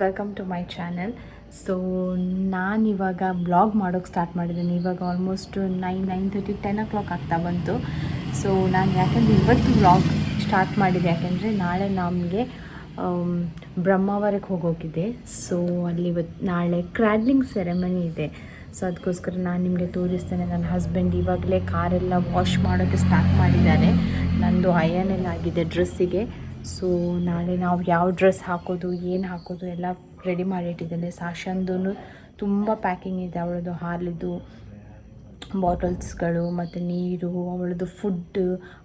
Welcome to my channel. So ನಾನಿವಾಗ blog ಮಾಡೋಕ್ಕೆ start ಮಾಡಿದ್ದೀನಿ. ಇವಾಗ ಆಲ್ಮೋಸ್ಟ್ 9:30 10 o'clock ಆಗ್ತಾ ಬಂತು. ಸೊ ನಾನು ಯಾಕೆಂದರೆ ಇವತ್ತು ಬ್ಲಾಗ್ ಸ್ಟಾರ್ಟ್ ಮಾಡಿದೆ ಯಾಕೆಂದರೆ ನಾಳೆ ನಮಗೆ ಬ್ರಹ್ಮಾವರಕ್ಕೆ ಹೋಗೋಗಿದೆ. ಸೊ ಅಲ್ಲಿ ನಾಳೆ ಕ್ರ್ಯಾಡ್ಲಿಂಗ್ ಸೆರೆಮನಿ ಇದೆ. ಸೊ ಅದಕ್ಕೋಸ್ಕರ ನಾನು ನಿಮಗೆ ತೋರಿಸ್ತೇನೆ. ನನ್ನ ಹಸ್ಬೆಂಡ್ ಇವಾಗಲೇ ಕಾರೆಲ್ಲ ವಾಶ್ ಮಾಡೋಕ್ಕೆ ಸ್ಟಾರ್ಟ್ ಮಾಡಿದ್ದಾರೆ. ನಂದು ಅಯನ್ ಎಲ್ಲ ಆಗಿದೆ ಡ್ರೆಸ್ಸಿಗೆ. ಸೊ ನಾಳೆ ನಾವು ಯಾವ ಡ್ರೆಸ್ ಹಾಕೋದು ಏನು ಹಾಕೋದು ಎಲ್ಲ ರೆಡಿ ಮಾಡಿಟ್ಟಿದ್ದೇನೆ. ಸಾಶಂದು ತುಂಬ ಪ್ಯಾಕಿಂಗ್ ಇದೆ. ಅವಳದು ಹಾಲಿದ್ದು ಬಾಟಲ್ಸ್ಗಳು ಮತ್ತು ನೀರು, ಅವಳದು ಫುಡ್,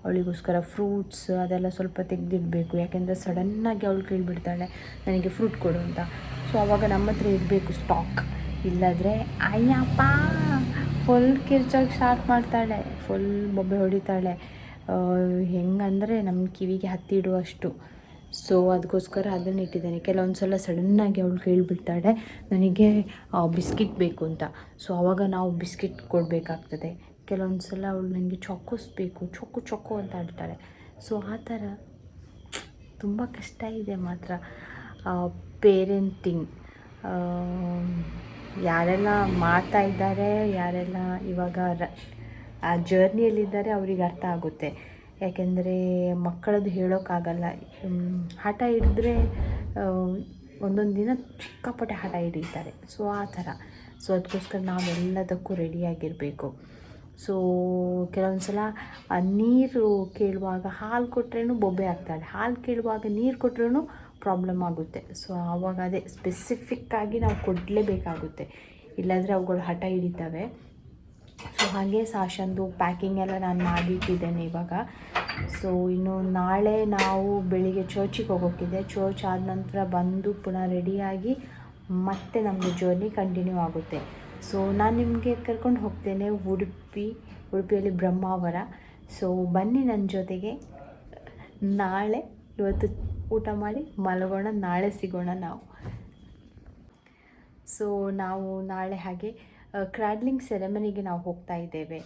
ಅವಳಿಗೋಸ್ಕರ ಫ್ರೂಟ್ಸ್ ಅದೆಲ್ಲ ಸ್ವಲ್ಪ ತೆಗೆದಿಡಬೇಕು. ಯಾಕೆಂದರೆ ಸಡನ್ನಾಗಿ ಅವಳು ಕೇಳಿಬಿಡ್ತಾಳೆ ನನಗೆ ಫ್ರೂಟ್ ಕೊಡು ಅಂತ. ಸೊ ಆವಾಗ ನಮ್ಮ ಹತ್ರ ಇರಬೇಕು ಸ್ಟಾಕ್. ಇಲ್ಲಾದರೆ ಅಯ್ಯಪ್ಪ ಫುಲ್ ಕಿರ್ಚೋಕ್ಕೆ ಸ್ಟಾರ್ಟ್ ಮಾಡ್ತಾಳೆ, ಫುಲ್ ಬೊಬ್ಬೆ ಹೊಡಿತಾಳೆ. ಹೆಂಗಂದರೆ ನಮ್ಮ ಕಿವಿಗೆ ಹತ್ತಿಡುವಷ್ಟು. ಸೊ ಅದಕ್ಕೋಸ್ಕರ ಅದನ್ನು ಇಟ್ಟಿದ್ದೇನೆ. ಕೆಲವೊಂದು ಸಲ ಸಡನ್ನಾಗಿ ಅವಳು ಕೇಳಿಬಿಡ್ತಾಳೆ ನನಗೆ ಬಿಸ್ಕಿಟ್ ಬೇಕು ಅಂತ. ಸೊ ಆವಾಗ ನಾವು ಬಿಸ್ಕಿಟ್ ಕೊಡಬೇಕಾಗ್ತದೆ. ಕೆಲವೊಂದು ಸಲ ಅವಳು ನನಗೆ ಚಾಕೋಸ್ ಬೇಕು, ಚೊಕ್ಕು ಅಂತ ಆಡ್ತಾಳೆ. ಸೊ ಆ ಥರ ತುಂಬ ಕಷ್ಟ ಇದೆ ಮಾತ್ರ ಪೇರೆಂಟಿಂಗ್. ಯಾರೆಲ್ಲ ಮಾಡ್ತಾ ಇದ್ದಾರೆ, ಯಾರೆಲ್ಲ ಇವಾಗ ಆ ಜರ್ನಿಯಲ್ಲಿದ್ದಾರೆ ಅವ್ರಿಗೆ ಅರ್ಥ ಆಗುತ್ತೆ. ಯಾಕೆಂದರೆ ಮಕ್ಕಳದ್ದು ಹೇಳೋಕ್ಕಾಗಲ್ಲ. ಹಠ ಹಿಡಿದ್ರೆ ಒಂದೊಂದು ದಿನ ಸಿಕ್ಕಾಪಟ್ಟೆ ಹಠ ಹಿಡಿತಾರೆ. ಸೊ ಆ ಥರ. ಸೊ ಅದಕ್ಕೋಸ್ಕರ ನಾವೆಲ್ಲದಕ್ಕೂ ರೆಡಿಯಾಗಿರಬೇಕು. ಸೊ ಕೆಲವೊಂದು ಸಲ ನೀರು ಕೇಳುವಾಗ ಹಾಲು ಕೊಟ್ರೂ ಬೊಬ್ಬೆ ಆಗ್ತಾಳೆ, ಹಾಲು ಕೇಳುವಾಗ ನೀರು ಕೊಟ್ರೂ ಪ್ರಾಬ್ಲಮ್ ಆಗುತ್ತೆ. ಸೊ ಆವಾಗ ಅದೇ ಸ್ಪೆಸಿಫಿಕ್ಕಾಗಿ ನಾವು ಕೊಡಲೇಬೇಕಾಗುತ್ತೆ, ಇಲ್ಲಾಂದರೆ ಅವುಗಳು ಹಠ ಹಿಡಿತವೆ. ಸೊ ಹಾಗೆ ಸಾಶಂದು ಪ್ಯಾಕಿಂಗ್ ಎಲ್ಲ ನಾನು ಮಾಡಿಟ್ಟಿದ್ದೇನೆ ಇವಾಗ. ಸೊ ಇನ್ನು ನಾಳೆ ನಾವು ಬೆಳಿಗ್ಗೆ ಚರ್ಚಿಗೆ ಹೋಗೋಕ್ಕಿದೆ. ಚರ್ಚ್ ಆದ ನಂತರ ಬಂದು ಪುನಃ ರೆಡಿಯಾಗಿ ಮತ್ತೆ ನಮ್ಮದು ಜರ್ನಿ ಕಂಟಿನ್ಯೂ ಆಗುತ್ತೆ. ಸೊ ನಾನು ನಿಮಗೆ ಕರ್ಕೊಂಡು ಹೋಗ್ತೇನೆ ಉಡುಪಿಯಲ್ಲಿ ಬ್ರಹ್ಮಾವರ. ಸೊ ಬನ್ನಿ ನನ್ನ ಜೊತೆಗೆ. ನಾಳೆ ಇವತ್ತು ಊಟ ಮಾಡಿ ಮಲಗೋಣ, ನಾಳೆ ಸಿಗೋಣ ನಾವು. ಸೊ ನಾವು ನಾಳೆ ಹಾಗೆ ಕ್ರ್ಯಾಡ್ಲಿಂಗ್ ಸೆರೆಮನಿಗೆ ನಾವು ಹೋಗ್ತಾ ಇದ್ದೇವೆ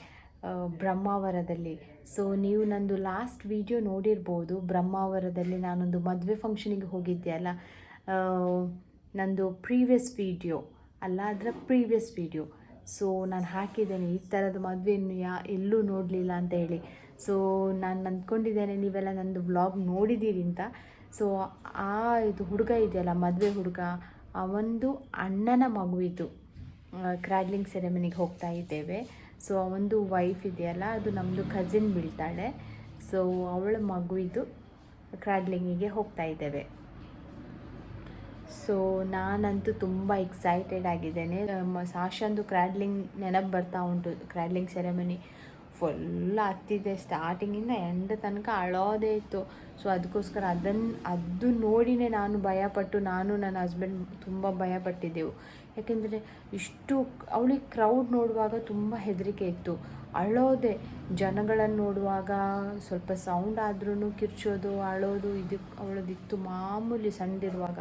ಬ್ರಹ್ಮಾವರದಲ್ಲಿ. ಸೊ ನೀವು ನಂದು ಲಾಸ್ಟ್ ವಿಡಿಯೋ ನೋಡಿರ್ಬೋದು. ಬ್ರಹ್ಮಾವರದಲ್ಲಿ ನಾನೊಂದು ಮದುವೆ ಫಂಕ್ಷನಿಗೆ ಹೋಗಿದ್ದೆ ಅಲ್ಲ, ನಂದು ಪ್ರೀವಿಯಸ್ ವಿಡಿಯೋ ಅಲ್ಲ, ಅದರ ಪ್ರೀವಿಯಸ್ ವಿಡಿಯೋ. ಸೊ ನಾನು ಹಾಕಿದ್ದೇನೆ ಈ ಥರದ ಮದುವೆಯನ್ನು ಎಲ್ಲೂ ನೋಡಲಿಲ್ಲ ಅಂತ ಹೇಳಿ. ಸೊ ನಾನು ಅಂದ್ಕೊಂಡಿದ್ದೇನೆ ನೀವೆಲ್ಲ ನಂದು ವ್ಲಾಗ್ ನೋಡಿದ್ದೀರಿ ಅಂತ. ಸೊ ಇದು ಹುಡುಗ ಇದೆಯಲ್ಲ, ಮದುವೆ ಹುಡುಗ, ಅವನದು ಅಣ್ಣನ ಮಗುವಿತು ಕ್ರ್ಯಾಡ್ಲಿಂಗ್ ಸೆರೆಮನಿಗೆ ಹೋಗ್ತಾ ಇದ್ದೇವೆ. ಸೊ ಅವನದು ವೈಫ್ ಇದೆಯಲ್ಲ, ಅದು ನಮ್ಮದು ಕಸಿನ್ ಬೀಳ್ತಾಳೆ. ಸೊ ಅವಳ ಮಗುವಿದು ಕ್ರ್ಯಾಡ್ಲಿಂಗಿಗೆ ಹೋಗ್ತಾ ಇದ್ದೇವೆ. ಸೊ ನಾನಂತೂ ತುಂಬ ಎಕ್ಸೈಟೆಡ್ ಆಗಿದ್ದೇನೆ. ಸಾಶಂದು ಕ್ರ್ಯಾಡ್ಲಿಂಗ್ ನೆನಪು ಬರ್ತಾ ಉಂಟು. ಕ್ರ್ಯಾಡ್ಲಿಂಗ್ ಸೆರೆಮನಿ ಫುಲ್ ಹತ್ತಿದೆ, ಸ್ಟಾರ್ಟಿಂಗಿಂದ ಎಂಡ್ ತನಕ ಅಳೋದೇ ಇತ್ತು. ಸೊ ಅದಕ್ಕೋಸ್ಕರ ಅದು ನೋಡಿನೇ ನಾನು ಭಯಪಟ್ಟು, ನಾನು ನನ್ನ ಹಸ್ಬೆಂಡ್ ತುಂಬ ಭಯಪಟ್ಟಿದ್ದೆವು. ಯಾಕೆಂದರೆ ಅವಳಿಗೆ ಕ್ರೌಡ್ ನೋಡುವಾಗ ತುಂಬ ಹೆದರಿಕೆ ಇತ್ತು. ಅಳೋದೆ, ಜನಗಳನ್ನು ನೋಡುವಾಗ ಸ್ವಲ್ಪ ಸೌಂಡ್ ಆದ್ರೂ ಕಿರ್ಚೋದು, ಅಳೋದು ಅವಳದಿತ್ತು ಮಾಮೂಲಿ ಸಣ್ಣದಿರುವಾಗ.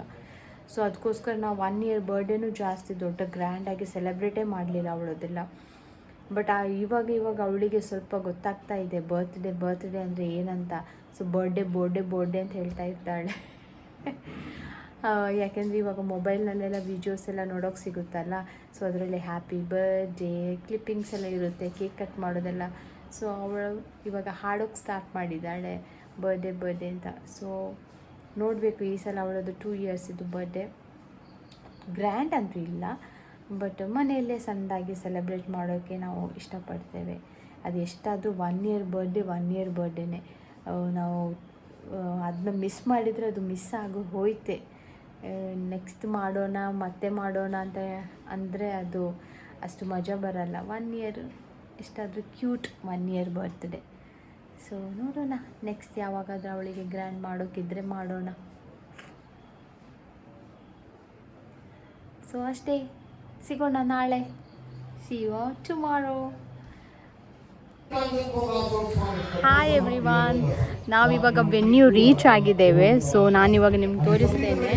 ಸೊ ಅದಕ್ಕೋಸ್ಕರ ನಾವು 1 year ಬರ್ಡೇನೂ ಜಾಸ್ತಿ ದೊಡ್ಡ ಗ್ರ್ಯಾಂಡಾಗಿ ಸೆಲೆಬ್ರೇಟೇ ಮಾಡಲಿಲ್ಲ ಅವಳದೆಲ್ಲ. ಬಟ್ ಇವಾಗ ಅವಳಿಗೆ ಸ್ವಲ್ಪ ಗೊತ್ತಾಗ್ತಾ ಇದೆ ಬರ್ತ್ಡೇ ಅಂದರೆ ಏನಂತ. ಸೊ ಬರ್ಡೇ ಅಂತ ಹೇಳ್ತಾ ಇರ್ತಾಳೆ. ಯಾಕೆಂದರೆ ಇವಾಗ ಮೊಬೈಲ್ನಲ್ಲೆಲ್ಲ ವಿಡಿಯೋಸ್ ಎಲ್ಲ ನೋಡೋಕ್ಕೆ ಸಿಗುತ್ತಲ್ಲ. ಸೊ ಅದರಲ್ಲಿ ಹ್ಯಾಪಿ ಬರ್ಡೇ ಕ್ಲಿಪ್ಪಿಂಗ್ಸ್ ಎಲ್ಲ ಇರುತ್ತೆ, ಕೇಕ್ ಕಟ್ ಮಾಡೋದೆಲ್ಲ. ಸೊ ಅವಳು ಇವಾಗ ಹಾಡೋಕ್ಕೆ ಸ್ಟಾರ್ಟ್ ಮಾಡಿದ್ದಾಳೆ ಬರ್ಡೇ ಅಂತ. ಸೊ ನೋಡಬೇಕು ಈ ಸಲ ಅವಳದು 2 years ಇದು ಬರ್ಡೇ. ಗ್ರ್ಯಾಂಡ್ ಅಂತೂ ಇಲ್ಲ, ಬಟ್ ಮನೆಯಲ್ಲೇ ಸಣ್ಣದಾಗಿ ಸೆಲೆಬ್ರೇಟ್ ಮಾಡೋಕ್ಕೆ ನಾವು ಇಷ್ಟಪಡ್ತೇವೆ. ಅದು ಎಷ್ಟಾದರೂ 1 year ಬರ್ಡೇನೇ. ನಾವು ಅದನ್ನ ಮಿಸ್ ಮಾಡಿದರೆ ಅದು ಮಿಸ್ ಆಗಿ ಹೋಯ್ತೆ. ನೆಕ್ಸ್ಟ್ ಮತ್ತೆ ಮಾಡೋಣ ಅಂತ ಅಂದರೆ ಅದು ಅಷ್ಟು ಮಜಾ ಬರಲ್ಲ. 1 year ಎಷ್ಟಾದರೂ ಕ್ಯೂಟ್ 1 year ಬರ್ತ್ಡೇ. ಸೊ ನೋಡೋಣ ನೆಕ್ಸ್ಟ್ ಯಾವಾಗಾದರೂ ಅವಳಿಗೆ ಗ್ರ್ಯಾಂಡ್ ಮಾಡೋಕ್ಕಿದ್ರೆ ಮಾಡೋಣ. ಸೊ ಅಷ್ಟೇ, ಸಿಗೋಣ ನಾಳೆ. See you tomorrow. Hi everyone, ನಾವಿವಾಗ ವೆನ್ಯೂ ರೀಚ್ ಆಗಿದ್ದೇವೆ. ಸೊ ನಾನಿವಾಗ ನಿಮ್ಗೆ ತೋರಿಸ್ತೇನೆ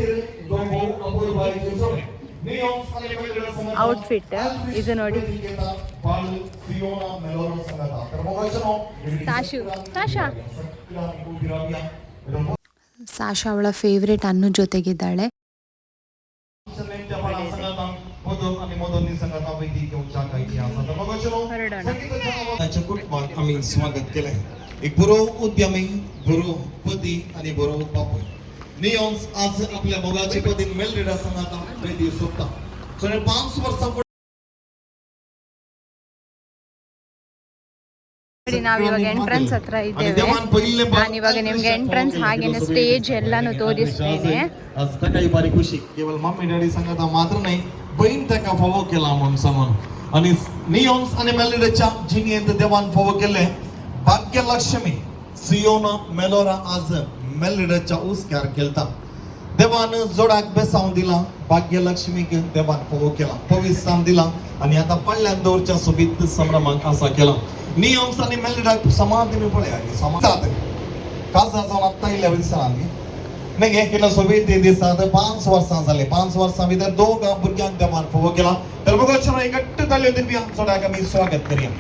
ಔಟ್ಫಿಟ್. ಇದು ನೋಡಿ, ಸಾಶಾ ಅವಳ ಫೇವ್ರೇಟ್ ಅನ್ನು ಜೊತೆಗಿದ್ದಾಳೆ. मोदक आणि मोदकनी संघाचा वैदिक उच्चार काही इतिहासात बघायचो संगीताच्या कुटुंबात आम्ही स्वागत केलंय एक बरो उद्यमी बरो पती आणि बरो बापू नियॉन्स आज आपल्या मोगाचे पदी मेल लीडर संघाचा वैदिक सोपता ಸೊ 5 ವರ್ಷ ನಾವಿವಾಗ ಎಂಟ್ರೆನ್ಸ್ ಹತ್ರ ಇದ್ದೇವೆ. ನಾನು ಇವಾಗ ನಿಮ್ಗೆ ಎಂಟ್ರೆನ್ಸ್ ಹಾಗೇನೆ ಸ್ಟೇಜ್ ಎಲ್ಲಾನು ತೋರಿಸ್ತೇನೆ. काही बारी खुशी केवळ मम्मी डॅडी सांगता मात्र नाही बहीण त्याका फवो केला म्हणून समोर आणि नियॉन्स आणि मेलडीच्या जिनियंत देवान फवो केले भाग्यलक्ष्मी सियोना मेलोरा आज मेलडीच्या उसकार केलता देवान जोडाक बेसावून दिला भाग्यलक्ष्मीक देवान फवो केला पवित्रान दिला आणि आता पडल्या दोरच्या सोबत संभ्रमांक असा केला नियॉन्स आणि मेलडीला समाधी मी पडे आहे समाज काज जाऊन आता इल्या विसरांनी नाही हे केलं सोबत ते दिसात 5 वर्सां झाले 5 वर्सां भितर दोघा भुरग्यांक देवान फवो केला तर बघा छान घट्ट ताल्यो दिवया जोडाक आमी स्वागत करूया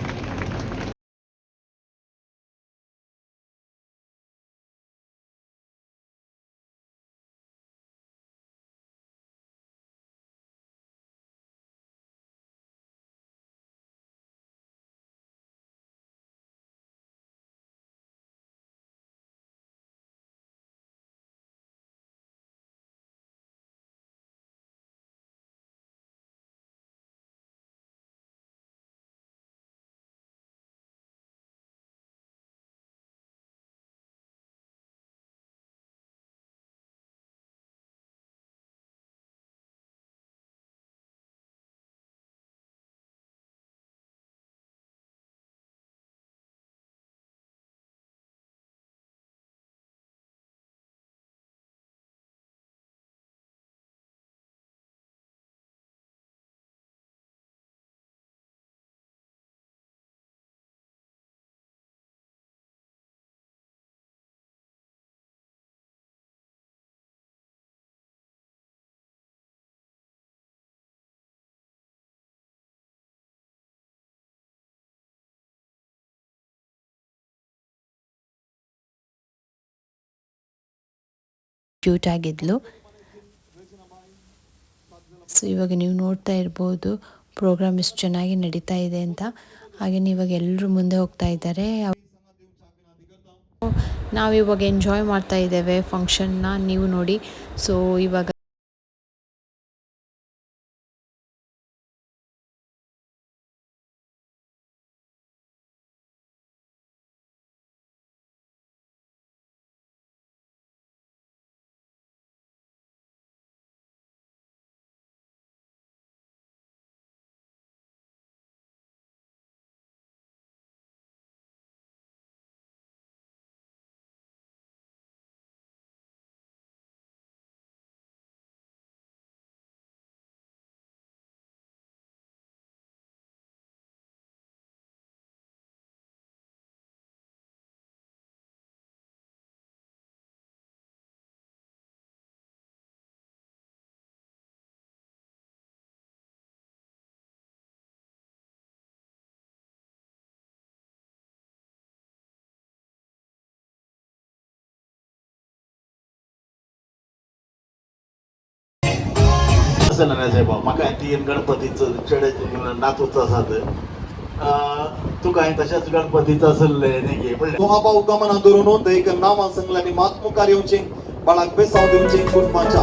ಕ್ಯೂಟ್ ಆಗಿದ್ಲು. ಸೊ ಇವಾಗ ನೀವು ನೋಡ್ತಾ ಇರ್ಬೋದು ಪ್ರೋಗ್ರಾಮ್ ಎಷ್ಟು ಚೆನ್ನಾಗಿ ನಡೀತಾ ಇದೆ ಅಂತ. ಹಾಗೆಯೇ ಇವಾಗ ಎಲ್ಲರೂ ಮುಂದೆ ಹೋಗ್ತಾ ಇದ್ದಾರೆ. ನಾವಿವಾಗ ಎಂಜಾಯ್ ಮಾಡ್ತಾ ಇದ್ದೇವೆ ಫಂಕ್ಷನ್ನ, ನೀವು ನೋಡಿ. ಸೊ ಇವಾಗ म्हाका तीन गणपतीचं चेडे नातूचं आसात तुका हांवें तशेंच गणपतीचं आसले न्ही दोहा गमना धरून एक नांवां सांगल्यानी मात मुखार येवचें बाळाक बेसांव दिवचें कुटुंबाच्या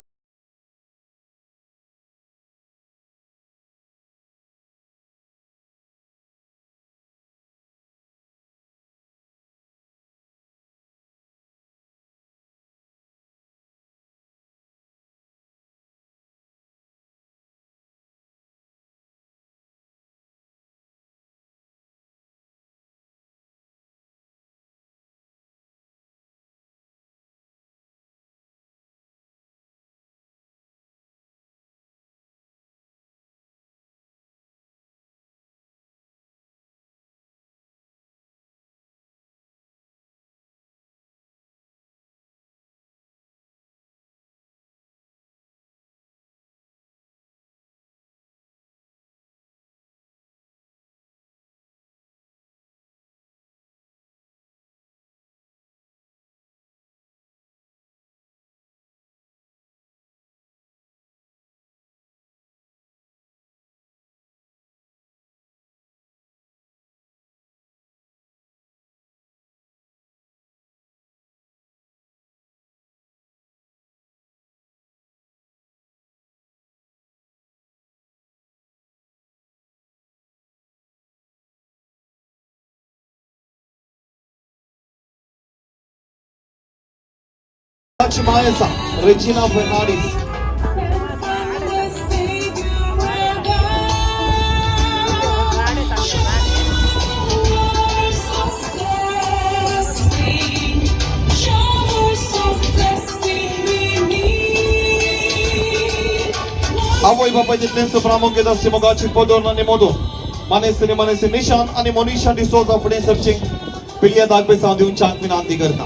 Mogachi Maesa, Regina Fernandez. A voi vă păditlen să pramoche da se Mogachi Podor na nemodo. Manese Nishan ani Monisha di Souza Fuden searching. Pilia dag pe sound un chunk minanti करता.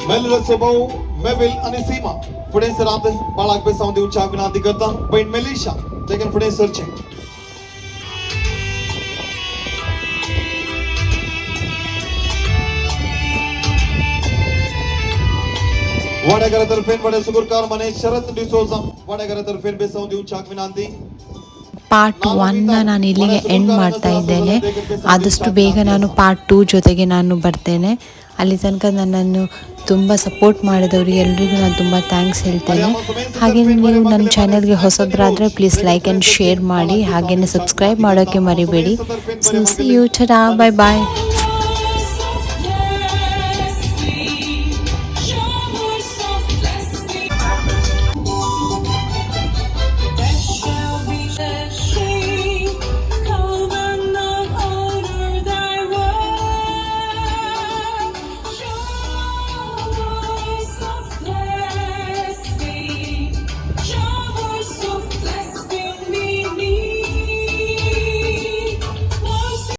Melra Sobau, Mevil आणि सीमा पुढे सरात बाळाक पे sound un chunk minanti करता. Point Melisha, लेकिन पुढे searching. वडगरतर्फे वडे सुगुरकार मने शरತ್ ಡಿಸೋಜಾ वडगरतर्फे बेसौंदी un chunk minanti. ಪಾರ್ಟ್ 1ನ ನಾನು ಇಲ್ಲಿಗೆ ಎಂಡ್ ಮಾಡ್ತಾ ಇದ್ದೇನೆ. ಆದಷ್ಟು ಬೇಗ ನಾನು ಪಾರ್ಟ್ 2 ಜೊತೆಗೆ ನಾನು ಬರ್ತೇನೆ. ಅಲ್ಲಿ ತನಕ ನನ್ನನ್ನು ತುಂಬ ಸಪೋರ್ಟ್ ಮಾಡಿದವರಿಗೆ ಎಲ್ರಿಗೂ ನಾನು ತುಂಬ ಥ್ಯಾಂಕ್ಸ್ ಹೇಳ್ತೇನೆ. ಹಾಗೆ ನೀವು ನನ್ನ ಚಾನಲ್ಗೆ ಹೊಸಬರಾದರೆ ಪ್ಲೀಸ್ ಲೈಕ್ ಆ್ಯಂಡ್ ಶೇರ್ ಮಾಡಿ, ಹಾಗೆಯೇ ಸಬ್ಸ್ಕ್ರೈಬ್ ಮಾಡೋಕ್ಕೆ ಮರಿಬೇಡಿ. ಸೊ ಸಿ ಯು, ಟಾಟಾ, ಬೈ ಬಾಯ್.